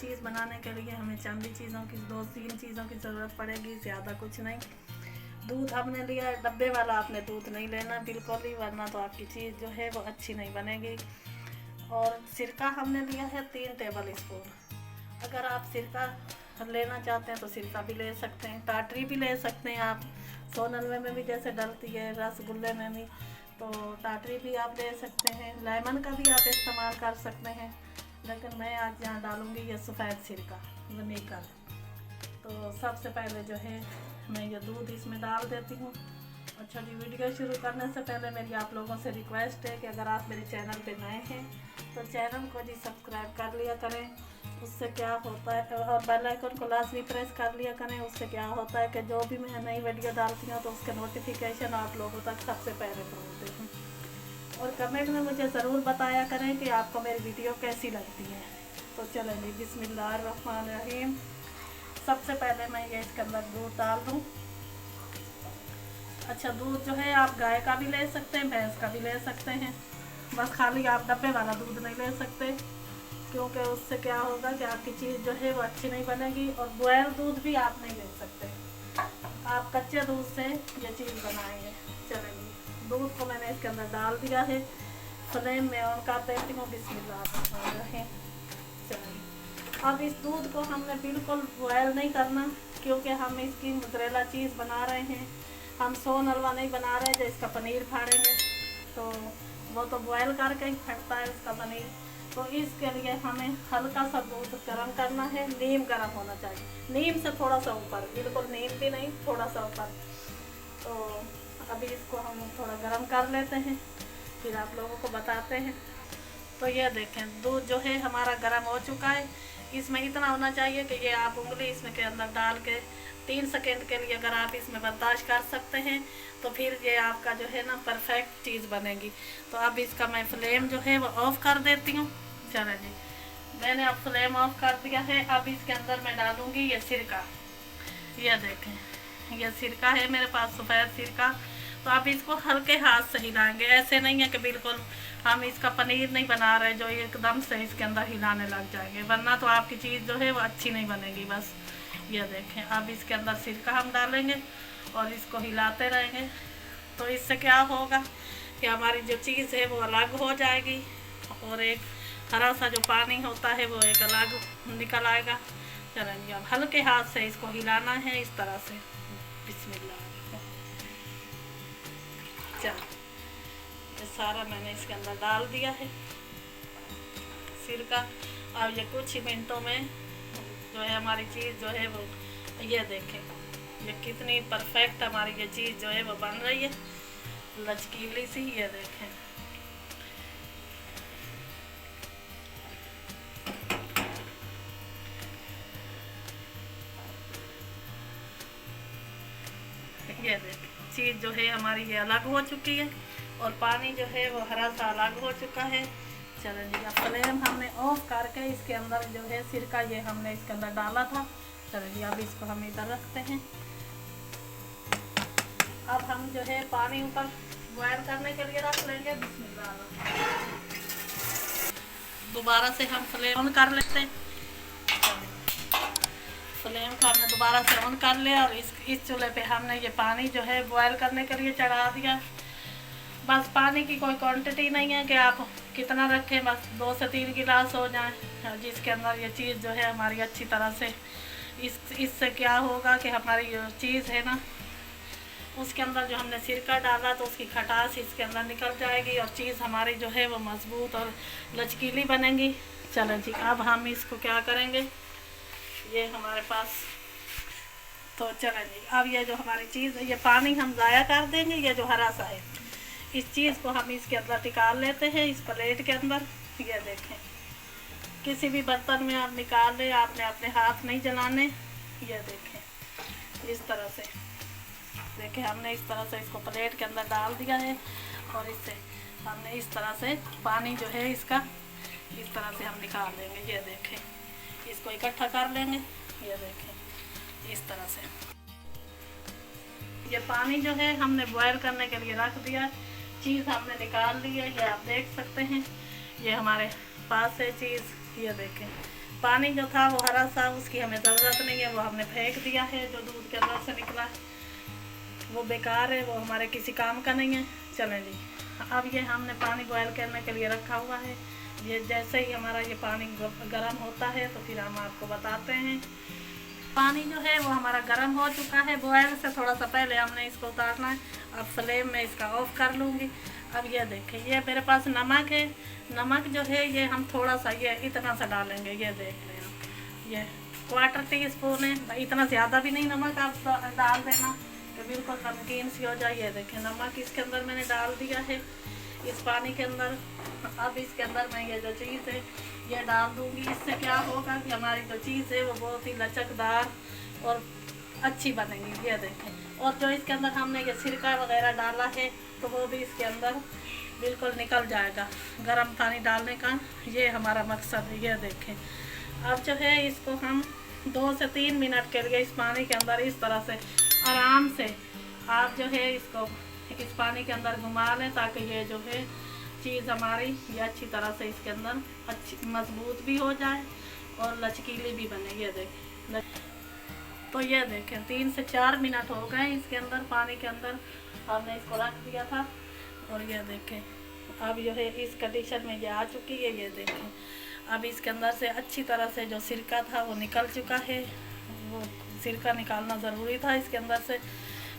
चीज़ बनाने के लिए हमें चंद ही चीज़ों की 2-3 चीज़ों की ज़रूरत पड़ेगी, ज़्यादा कुछ नहीं। दूध हमने लिया है, डब्बे वाला आपने दूध नहीं लेना बिल्कुल ही, वरना तो आपकी चीज़ जो है वो अच्छी नहीं बनेगी। और सिरका हमने लिया है 3 टेबल स्पून। अगर आप सिरका लेना चाहते हैं तो सिरका भी ले सकते हैं, टाटरी भी ले सकते हैं आप। सोन हलवे में भी जैसे डलती है, रसगुल्ले में भी, तो टाटरी भी आप ले सकते हैं। लेमन का भी आप इस्तेमाल कर सकते हैं, लेकिन मैं आज यहाँ डालूँगी ये सफ़ेद सिरका विनेगर। तो सबसे पहले जो है मैं ये दूध इसमें डाल देती हूँ। अच्छा जी, वीडियो शुरू करने से पहले मेरी आप लोगों से रिक्वेस्ट है कि अगर आप मेरे चैनल पे नए हैं तो चैनल को जी सब्सक्राइब कर लिया करें। उससे क्या होता है, और बेल आइकन को लाजमी प्रेस कर लिया करें। उससे क्या होता है कि जो भी मैं नई वीडियो डालती हूँ तो उसके नोटिफिकेशन आप लोगों तक सबसे पहले पहुँचते हैं। और कमेंट में मुझे ज़रूर बताया करें कि आपको मेरी वीडियो कैसी लगती है। तो चलें जी, बिस्मिल्लाहिर्रहमानिर्रहीम। सबसे पहले मैं ये इसके अंदर दूध डाल दूँ। अच्छा, दूध जो है आप गाय का भी ले सकते हैं, भैंस का भी ले सकते हैं, बस खाली आप डब्बे वाला दूध नहीं ले सकते, क्योंकि उससे क्या होगा कि आपकी चीज़ जो है वो अच्छी नहीं बनेगी। और बॉयल दूध भी आप नहीं ले सकते, आप कच्चे दूध से ये चीज़ बनाएंगे। चलेंगे, दूध को मैंने इसके अंदर डाल दिया है, फ्लेम में ऑन कर देती हूँ। बिस्मिल्लाह। चलिए, अब इस दूध को हमने बिल्कुल बॉयल नहीं करना, क्योंकि हम इसकी मोज़रेला चीज़ बना रहे हैं, हम सोन हलवा नहीं बना रहे हैं जो इसका पनीर फाड़ेंगे, तो वो तो बॉयल करके ही फटता है उसका पनीर। तो इसके लिए हमें हल्का सा दूध गर्म करना है, नीम गर्म होना चाहिए, नीम से थोड़ा सा ऊपर, बिल्कुल नीम भी नहीं, थोड़ा सा ऊपर। तो अभी इसको हम थोड़ा गर्म कर लेते हैं, फिर आप लोगों को बताते हैं। तो ये देखें, दूध जो है हमारा गर्म हो चुका है। इसमें इतना होना चाहिए कि ये आप उंगली इसमें के अंदर डाल के 3 सेकेंड के लिए अगर आप इसमें बर्दाश्त कर सकते हैं तो फिर ये आपका जो है ना परफेक्ट चीज़ बनेगी। तो अब इसका मैं फ्लेम जो है वो ऑफ़ कर देती हूँ। चलो जी, मैंने अब फ्लेम ऑफ कर दिया है। अब इसके अंदर मैं डालूँगी ये सिरका। ये देखें, ये सिरका है मेरे पास, सफ़ेद सिरका। तो आप इसको हल्के हाथ से हिलाएंगे, ऐसे नहीं है कि बिल्कुल हम इसका पनीर नहीं बना रहे जो एकदम से इसके अंदर हिलाने लग जाएंगे, वरना तो आपकी चीज़ जो है वो अच्छी नहीं बनेगी। बस ये देखें, अब इसके अंदर सिरका हम डालेंगे और इसको हिलाते रहेंगे। तो इससे क्या होगा कि हमारी जो चीज़ है वो अलग हो जाएगी और एक हरा सा जो पानी होता है वो एक अलग निकल आएगा। चलेंगे, अब हल्के हाथ से इसको हिलाना है इस तरह से। बिस्मिल्लाह। चलो, ये सारा मैंने इसके अंदर डाल दिया है सिरका। अब ये कुछ ही मिनटों में जो है हमारी चीज़ जो है वो, ये देखें ये कितनी परफेक्ट हमारी ये चीज़ जो है वो बन रही है, लचकीली सी। ये देखें, ये देखें चीज़ जो है हमारी ये अलग हो चुकी है और पानी जो है वो हरा सा अलग हो चुका है। चलो जी, अब फ्लेम हमने ऑफ करके इसके अंदर जो है सिरका ये हमने इसके अंदर डाला था। चलो जी, अब इसको हम इधर रखते हैं। अब हम जो है पानी ऊपर बॉयल करने के लिए रख लेंगे। बिस्मिल्लाह। दोबारा से हम फ्लेम ऑन कर लेते हैं। फ्लेम को हमने दोबारा से ऑन कर लिया और इस चूल्हे पे हमने ये पानी जो है बॉयल करने के लिए चढ़ा दिया। बस पानी की कोई क्वांटिटी नहीं है कि आप कितना रखें, बस 2 से 3 गिलास हो जाए, जिसके अंदर ये चीज़ जो है हमारी अच्छी तरह से इससे क्या होगा कि हमारी जो चीज़ है ना उसके अंदर जो हमने सिरका डाला तो उसकी खटास इसके अंदर निकल जाएगी और चीज़ हमारी जो है वो मज़बूत और लचकीली बनेगी। चलो जी, अब हम इसको क्या करेंगे, ये हमारे पास, तो चलो जी, अब ये जो हमारी चीज़ है ये पानी हम ज़ाया कर देंगे। ये जो हरा सा है इस चीज़ को हम इसके अंदर निकाल लेते हैं, इस प्लेट के अंदर। ये देखें, किसी भी बर्तन में आप निकाल लें, आपने अपने हाथ नहीं जलाने। ये देखें, इस तरह से देखें, हमने इस तरह से इसको प्लेट के अंदर डाल दिया है और इससे हमने इस तरह से पानी जो है इसका इस तरह से हम निकाल लेंगे। ये देखें, इसको इकट्ठा कर लेंगे। ये देखें, इस तरह से ये पानी जो है हमने बॉयल करने के लिए रख दिया, चीज़ हमने निकाल ली है। ये आप देख सकते हैं, ये हमारे पास है चीज़। ये देखें, पानी जो था वो हरा सा, उसकी हमें ज़रूरत नहीं है, वो हमने फेंक दिया है। जो दूध के अंदर से निकला है वो बेकार है, वो हमारे किसी काम का नहीं है। चलें जी, अब ये हमने पानी बॉयल करने के लिए रखा हुआ है। ये जैसे ही हमारा ये पानी गर्म होता है तो फिर हम आपको बताते हैं। पानी जो है वो हमारा गर्म हो चुका है। बॉयल से थोड़ा सा पहले हमने इसको उतारना है। अब फ्लेम में इसका ऑफ कर लूँगी। अब ये देखें, ये मेरे पास नमक है। नमक जो है ये हम थोड़ा सा, ये इतना सा डालेंगे। ये देख रहे हैं, ये 1/4 टीस्पून है। इतना ज़्यादा भी नहीं नमक आप डाल देना कि बिल्कुल नमकीन सी हो जाए। ये देखें, नमक इसके अंदर मैंने डाल दिया है इस पानी के अंदर। अब इसके अंदर मैं ये जो चीज़ है ये डाल दूँगी। इससे क्या होगा कि हमारी जो चीज़ है वो बहुत ही लचकदार और अच्छी बनेगी। ये देखें, और जो इसके अंदर हमने ये सिरका वगैरह डाला है तो वो भी इसके अंदर बिल्कुल निकल जाएगा। गर्म पानी डालने का ये हमारा मकसद है। ये देखें, अब जो है इसको हम 2 से 3 मिनट के लिए इस पानी के अंदर इस तरह से आराम से आप जो है इसको इस पानी के अंदर घुमा लें, ताकि ये जो है चीज़ हमारी ये अच्छी तरह से इसके अंदर अच्छी मजबूत भी हो जाए और लचकीली भी बने। ये देखें, तो ये देखें 3 से 4 मिनट हो गए इसके अंदर, पानी के अंदर हमने इसको रख दिया था। और ये देखें, अब जो है इस कंडीशन में ये आ चुकी है। ये देखें, अब इसके अंदर से अच्छी तरह से जो सिरका था वो निकल चुका है। वो सिरका निकालना ज़रूरी था इसके अंदर से।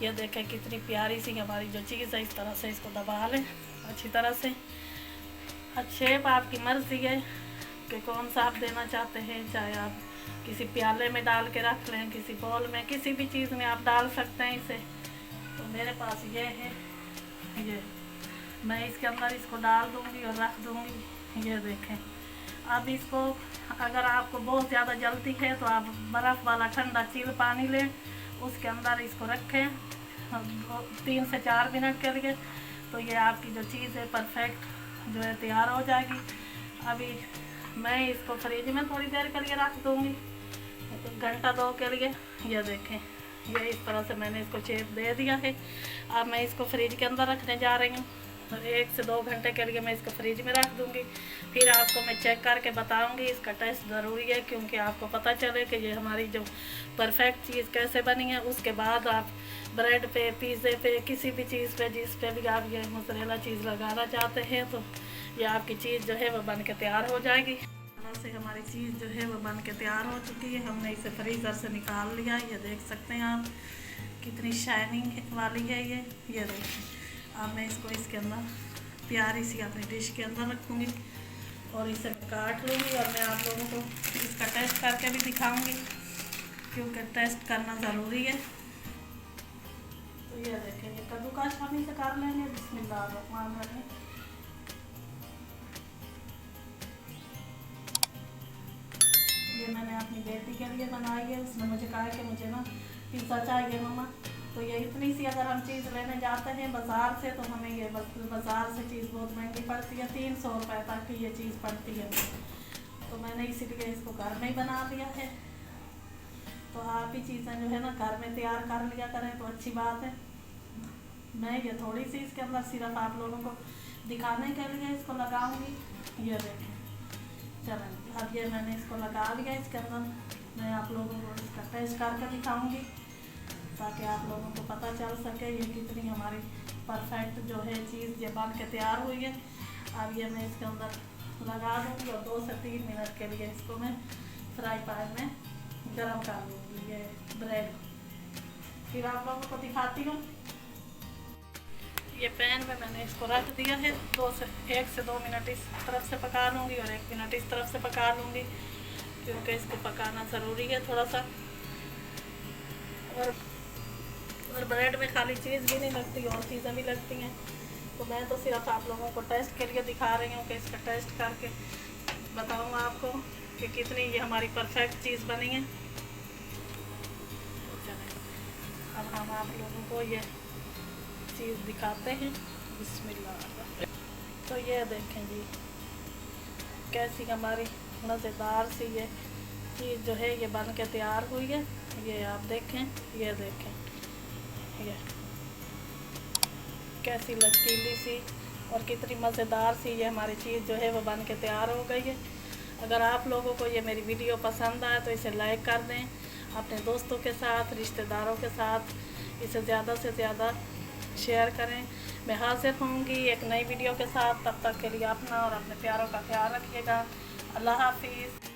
ये देखें कितनी प्यारी सी हमारी जो चीज़ है। इस तरह से इसको दबा लें अच्छी तरह से। शेप आपकी मर्ज़ी है कि कौन सा आप देना चाहते हैं, चाहे आप किसी प्याले में डाल के रख लें, किसी बॉल में, किसी भी चीज़ में आप डाल सकते हैं इसे। तो मेरे पास ये है, ये मैं इसके अंदर इसको डाल दूँगी और रख दूँगी। ये देखें, अब इसको अगर आपको बहुत ज़्यादा जल्दी है तो आप बर्फ़ वाला ठंडा चिल पानी लें, उसके अंदर इसको रखें 3 से 4 मिनट के लिए। तो ये आपकी जो चीज़ है परफेक्ट जो है तैयार हो जाएगी। अभी मैं इसको फ्रिज में थोड़ी देर के लिए रख दूँगी, 1 घंटा 2 के लिए। ये देखें, ये इस तरह से मैंने इसको शेप दे दिया है। अब मैं इसको फ्रिज के अंदर रखने जा रही हूँ। 1 से 2 घंटे के लिए मैं इसको फ्रिज में रख दूँगी। फिर आपको मैं चेक करके बताऊँगी। इसका टेस्ट ज़रूरी है क्योंकि आपको पता चले कि ये हमारी जो परफेक्ट चीज़ कैसे बनी है। उसके बाद आप ब्रेड पे, पिज़्ज़े पे, किसी भी चीज़ पे, जिस पे भी आप ये मोज़रेला चीज़ लगाना चाहते हैं तो ये आपकी चीज़ जो है वो बन के तैयार हो जाएगी। से हमारी चीज़ जो है वो बन के तैयार हो चुकी है। हमने इसे फ्रीज़र से निकाल लिया। ये देख सकते हैं आप कितनी शाइनिंग वाली है ये देखें। अब मैं इसको इसके अंदर प्यारी सी अपनी डिश के अंदर रखूँगी और इसे काट लूँगी और मैं आप लोगों को इसका टेस्ट करके भी दिखाऊँगी क्योंकि टेस्ट करना ज़रूरी है। तो ये देखें, ये कद्दूकस हम इसे कर लेंगे। बिस्मिल्लाहिर्रहमानिर्रहीम। ये मैंने अपनी बेटी के लिए बनाई है। उसने मुझे कहा कि मुझे ना पिज़्ज़ा चाहिए मम्मा। तो ये इतनी सी अगर हम चीज़ लेने जाते हैं बाज़ार से तो हमें ये बाज़ार से चीज़ बहुत महंगी पड़ती है, 300 रुपये तक की ये चीज़ पड़ती है। तो मैंने इसीलिए इसको घर में ही बना लिया है। तो आप ही चीज़ें जो है ना घर में तैयार कर लिया करें तो अच्छी बात है। मैं ये थोड़ी सी इसके अंदर सिर्फ आप लोगों को दिखाने के लिए इसको लगाऊंगी। ये देखें, चलें अब ये मैंने इसको लगा लिया इसके अंदर। मैं आप लोगों को इसका टेस्ट करके दिखाऊंगी ताकि आप लोगों को पता चल सके ये कितनी हमारी परफेक्ट जो है चीज़ ये बन के तैयार हुई है। अब ये मैं इसके अंदर लगा दूँगी और 2 से 3 मिनट के लिए इसको मैं फ्राई पैन में गरम कर लूँगी ये ब्रेड। फिर आप लोगों को दिखाती हूँ। ये पैन में मैंने इसको रख दिया है। 1 से 2 मिनट इस तरफ से पका लूँगी और 1 मिनट इस तरफ से पका लूँगी क्योंकि इसको पकाना ज़रूरी है थोड़ा सा। और ब्रेड में खाली चीज़ भी नहीं लगती, और चीज़ें भी लगती हैं। तो मैं तो सिर्फ आप लोगों को टेस्ट के लिए दिखा रही हूँ कि इसका टेस्ट करके बताऊँगा आपको कि कितनी ये हमारी परफेक्ट चीज़ बनी है। अब हम आप लोगों को ये चीज़ दिखाते हैं। बिस्मिल्लाह। तो ये देखें जी कैसी हमारी मज़ेदार सी ये चीज़ जो है ये बन के तैयार हुई है। ये आप देखें, ये देखें ये कैसी लचकीली सी और कितनी मज़ेदार सी ये हमारी चीज़ जो है वो बन के तैयार हो गई है। अगर आप लोगों को ये मेरी वीडियो पसंद आए तो इसे लाइक कर दें, अपने दोस्तों के साथ, रिश्तेदारों के साथ इसे ज़्यादा से ज़्यादा शेयर करें। मैं हाजिर होंगी एक नई वीडियो के साथ, तब तक के लिए अपना और अपने प्यारों का ख्याल रखिएगा। अल्लाह हाफिज़।